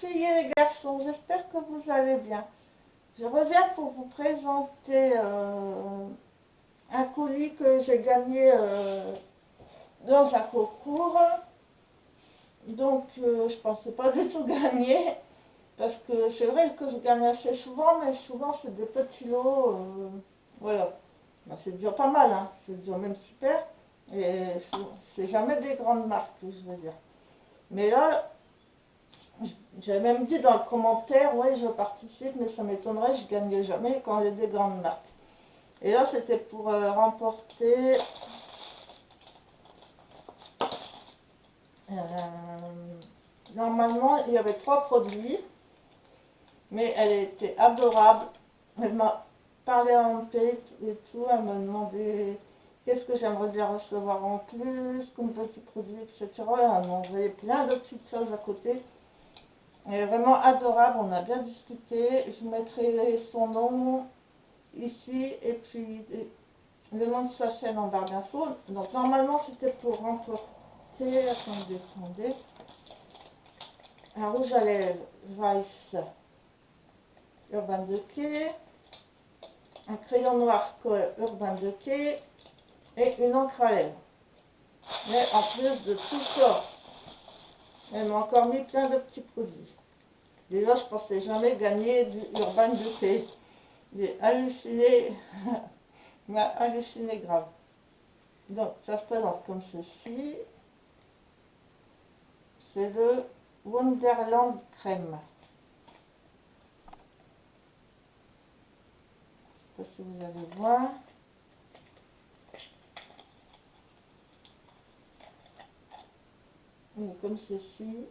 filles et les garçons, j'espère que vous allez bien. Je reviens pour vous présenter un colis que j'ai gagné dans un concours. Donc je pensais pas du tout gagner, parce que c'est vrai que je gagne assez souvent, mais souvent c'est des petits lots. Voilà. Ben, c'est déjà pas mal, hein. C'est déjà même super. Et c'est jamais des grandes marques, je veux dire. Mais là, j'ai même dit dans le commentaire, ouais, je participe, mais ça m'étonnerait, je ne gagne jamais quand il y a des grandes marques. Et là, c'était pour remporter normalement, il y avait 3 produits, mais elle était adorable. Elle m'a parlé en paix et tout, elle m'a demandé qu'est-ce que j'aimerais bien recevoir en plus, comme petit produit, etc. Elle m'a envoyé plein de petites choses à côté. Elle est vraiment adorable, on a bien discuté. Je vous mettrai son nom ici et puis le nom de sa chaîne en barre d'infos. Donc normalement c'était pour remporter, attendez, un rouge à lèvres Weiss Urban Decay, un crayon noir Urban Decay et une encre à lèvres. Mais en plus de tout ça, elle m'a encore mis plein de petits produits. Déjà je pensais jamais gagner du Urban Decay. J'ai halluciné, m'a halluciné grave. Donc ça se présente comme ceci. C'est le Wonderland Crème. Je ne sais pas si vous allez voir. Il est comme ceci.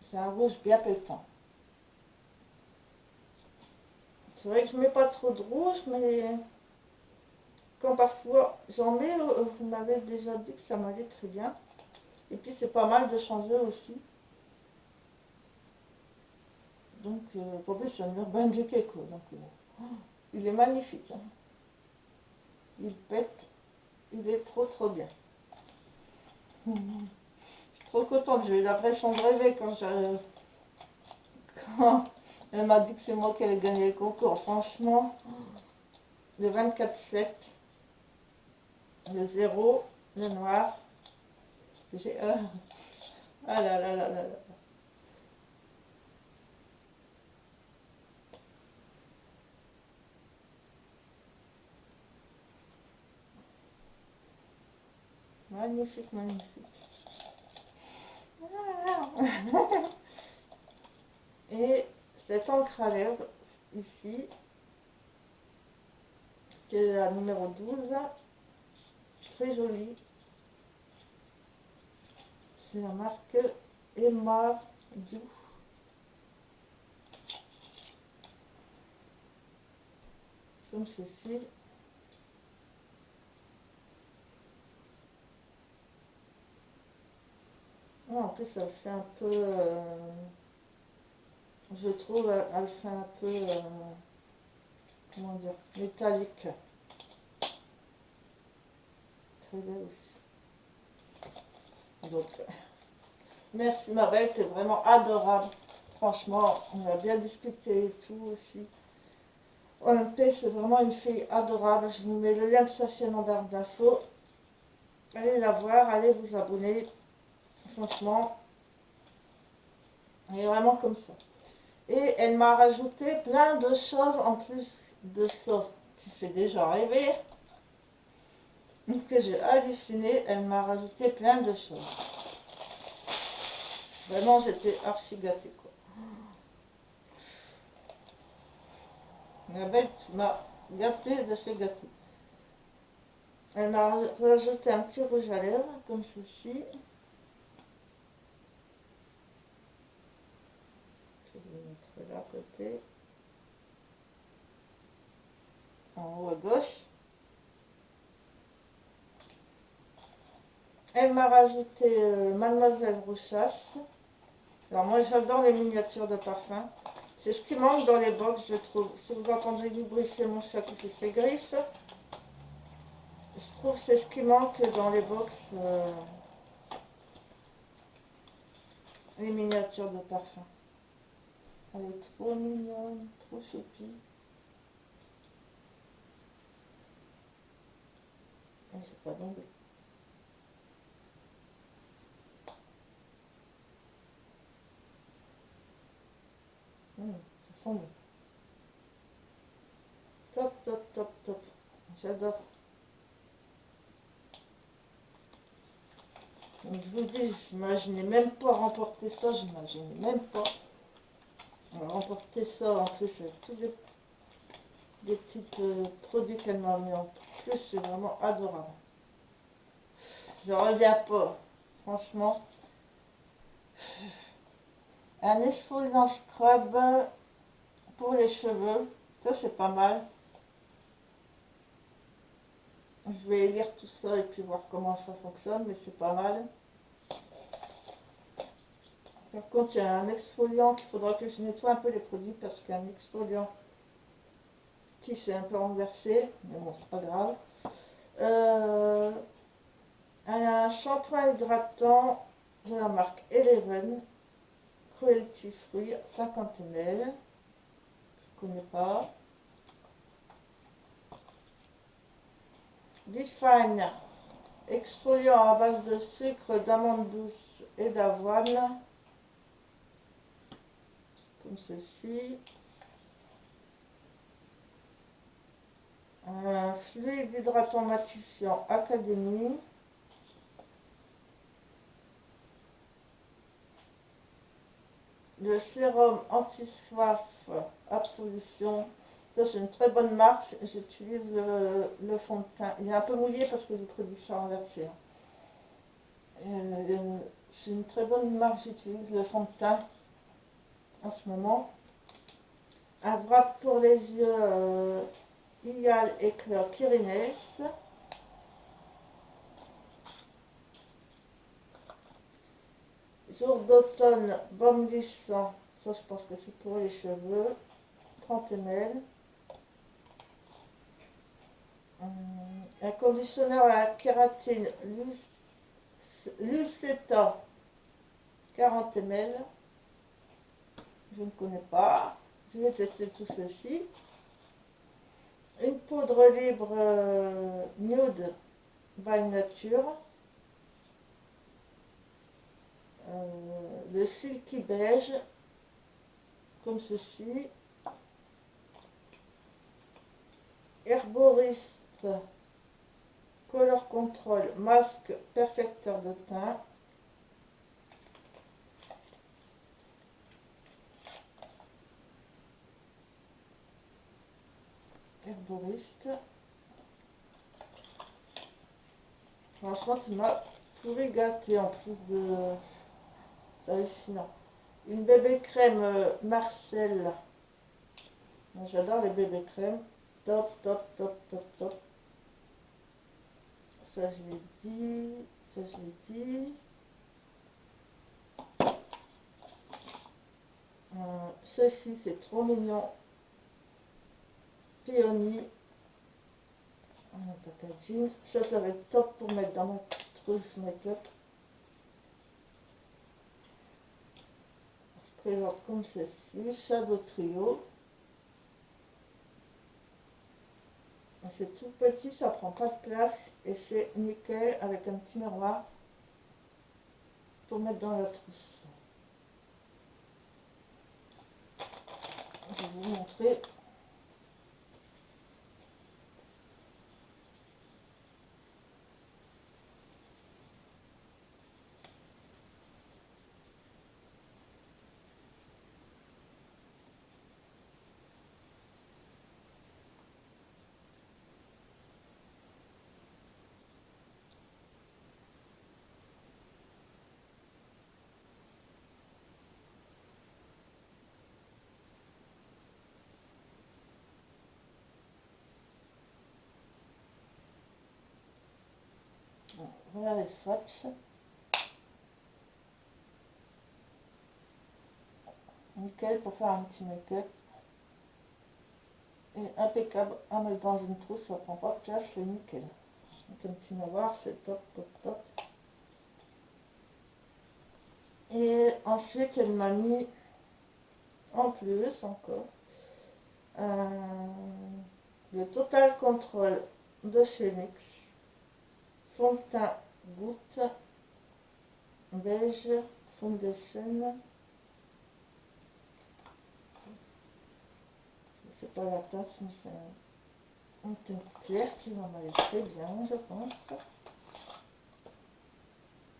C'est un rouge bien pétant. C'est vrai que je ne mets pas trop de rouge, mais quand parfois j'en mets, vous m'avez déjà dit que ça m'allait très bien. Et puis c'est pas mal de changer aussi. Donc, pour plus, c'est un Urban Decay, quoi. Donc, il est magnifique. Hein. Il pète. Il est trop trop bien. Je suis trop contente. J'ai eu l'impression de rêver quand elle m'a dit que c'est moi qui allais gagner le concours. Franchement, le 24/7, le 0, le noir. J'ai... ah là là là là là. Magnifique, magnifique. Et cette encre à lèvres, ici, qui est la numéro 12, très jolie. C'est la marque Emma Diou. Comme ceci. Oh, en plus, elle fait un peu... je trouve, elle fait un peu... comment dire, métallique. Très belle aussi. Donc, merci ma belle, t'es vraiment adorable. Franchement, on a bien discuté et tout aussi. OMP, c'est vraiment une fille adorable. Je vous mets le lien de sa chaîne en barre d'infos. Allez la voir, allez vous abonner. Franchement, elle est vraiment comme ça. Et elle m'a rajouté plein de choses en plus de ça, qui fait déjà rêver. Que j'ai halluciné, elle m'a rajouté plein de choses. Vraiment, j'étais archi gâtée, quoi. Ma belle, tu m'as gâtée de chez gâtée. Elle m'a rajouté un petit rouge à lèvres, comme ceci. Je vais le mettre là à côté. En haut à gauche. Elle m'a rajouté Mademoiselle Rochasse. Alors moi j'adore les miniatures de parfum. C'est ce qui manque dans les box, je trouve. Si vous entendez du bruit, c'est mon chat qui fait ses griffes. Je trouve que c'est ce qui manque dans les box, les miniatures de parfum. Elle est trop mignonne, trop choupie. Et c'est pas tombé. Ça sent bon. Top, top, top, top. J'adore. Donc, je vous dis, j'imaginais même pas remporter ça, j'imaginais même pas remporter ça. En plus, avec tous les petits produits qu'elle m'a mis en plus, c'est vraiment adorable. Je reviens pas, franchement. Un exfoliant scrub pour les cheveux, ça c'est pas mal. Je vais lire tout ça et puis voir comment ça fonctionne, mais c'est pas mal. Par contre, il y a un exfoliant qu'il faudra que je nettoie un peu les produits parce qu'il y a un exfoliant qui s'est un peu renversé, mais bon, c'est pas grave. Un shampoing hydratant de la marque Eleven, Cruelty Free, 50 ml. Je ne connais pas. Define, exfoliant à base de sucre, d'amande douce et d'avoine, comme ceci. Un fluide hydratant matifiant Académie. Le sérum anti-soif Absolution. Ça, c'est une très bonne marque. J'utilise le fond de teint. Il est un peu mouillé parce que les produits sont renversés. C'est une très bonne marque. J'utilise le fond de teint en ce moment. Un wrap pour les yeux Ial Éclair Kirines. Jour d'automne, baume lissant. Ça, je pense que c'est pour les cheveux. 30 ml. Un conditionneur à la kératine Lucetta. 40 ml. Je ne connais pas. Je vais tester tout ceci. Une poudre libre Nude by Nature. Le silky beige, comme ceci. Herboriste Color Control masque perfecteur de teint. Herboriste. Franchement, tu m'as pourri gâté en plus de... C'est hallucinant. Une bébé crème Marcel. J'adore les bébés crèmes. Top, top, top, top, top. Ça, je l'ai dit. Ça, je l'ai dit. Ceci, c'est trop mignon. Peony. Un packaging. Ça va être top pour mettre dans ma trousse make-up. Je présente comme ceci. Shadow Trio. C'est tout petit, ça prend pas de place et c'est nickel avec un petit miroir pour mettre dans la trousse. Je vais vous montrer. Voilà les swatchs. nickel pour faire un petit make-up. Et impeccable à mettre dans une trousse, ça prend pas de place, c'est nickel. Donc un petit noir, c'est top, top, top. Et ensuite, elle m'a mis en plus encore le Total Control de chez NYX. Fond de teint goutte beige foundation. C'est pas la tasse, mais c'est un teint clair qui va m'aller très bien, je pense.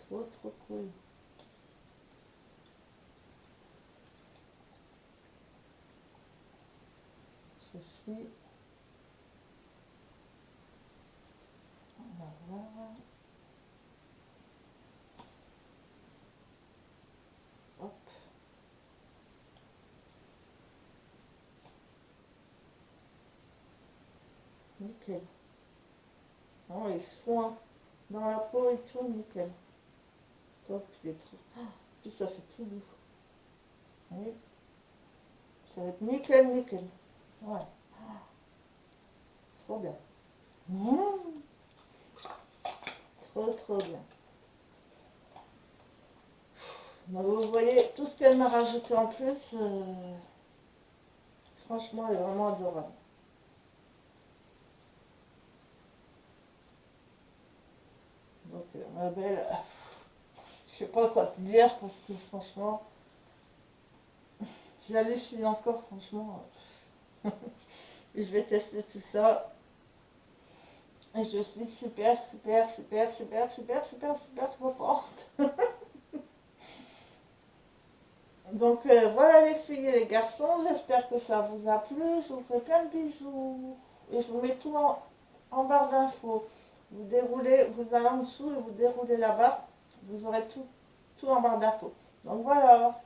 Trop, trop cool. Ceci. On va voir. Hop. Nickel. Oh, il se fond dans la peau et tout, nickel. Top, il est trop. Ah, puis ça fait tout doux. Oui. Ça va être nickel, nickel. Ouais. Ah, trop bien. Mmh. Trop, trop bien. Donc, vous voyez, tout ce qu'elle m'a rajouté en plus, franchement, elle est vraiment adorable. Donc, ma belle, je sais pas quoi te dire parce que franchement, j'hallucine encore, franchement. Je vais tester tout ça. Et je suis super, super, super, super, super, super, super contente. Donc voilà les filles et les garçons, j'espère que ça vous a plu. Je vous fais plein de bisous. Et je vous mets tout en barre d'infos. Vous déroulez, vous allez en dessous et vous déroulez là-bas. Vous aurez tout en barre d'infos. Donc voilà.